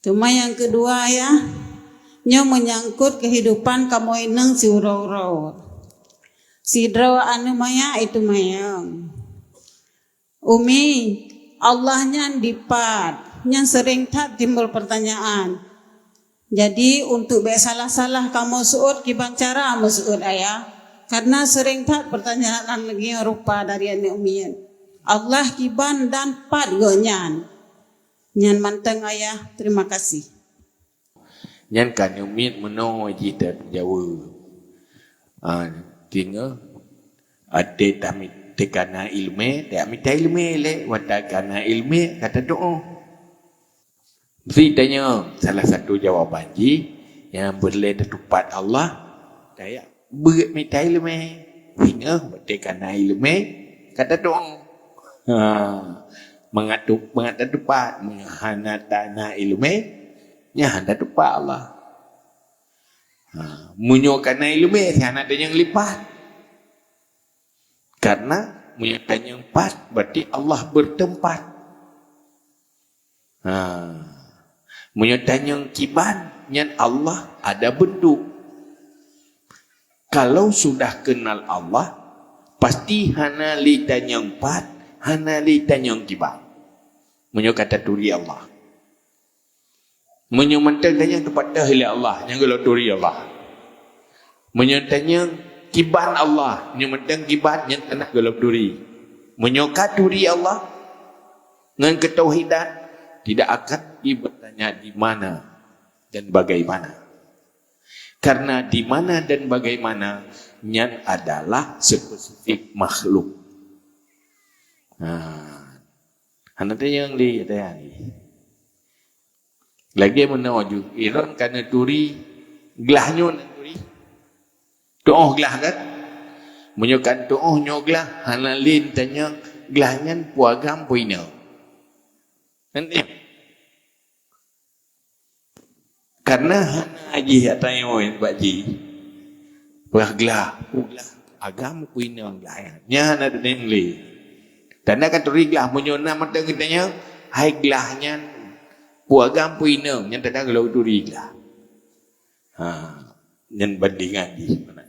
Cuma yang kedua ya, nya menyangkut kehidupan kamu ineng si urau-urau. Si draw anu maya itu mayang. Umi, Allahnya dipat, yang sering tak timbul pertanyaan. Jadi untuk salah-salah kamu suut kibang cara kamu suut ayah. Karena sering tak pertanyaan lagi rupa dari ane umian. Allah kiban dan pat gonyan. Nyan manteng ayah, terima kasih. Nyan kan umit meno jita Jawa. Tinggal ada tamit tekana ilmu, tamit ilmu le, watakana ilmu kata doa. Mesti tanya salah satu jawapan ji yang boleh tepat Allah. Saya bermita ilmu, tinggal watakana ilmu kata doa. Mengatur tepat, menghanatana ilmu, nyahanda tepat Allah. Munyokana ilmu, nyahanda yang lipat. Karena munyokana yang pas, berarti Allah bertempat. Munyokana yang kiban, nyan Allah ada bentuk. Kalau sudah kenal Allah, pasti hana litan yang pat, hana litan yang kiban. Menyo kata turi Allah. Menyo mantang tanya kepada hila Allah, yang kalau turi Allah. Menyo tanya kiban Allah, menyo mantang kiban yang tanah kalau turi. Menyo katuri Allah dengan ketauhidan tidak akan bertanya di mana dan bagaimana. Karena di mana dan bagaimana nyan adalah spesifik makhluk. Nanti yang di ni. Lagi menuju Iran karena turi gelahnya turi. Doa gelah kan? Menyokan doa nyoglah hanalin tanya gelahnya puagam puina. Nanti karena haji atayo Pak Ji. Puaglah agam puina gelahnya. Nya ada nengli. Dan akan teriglah menyona mata kitanya hai gelahnya puagam puina yang tanda kalau teriglah. Yang bandingan di mana.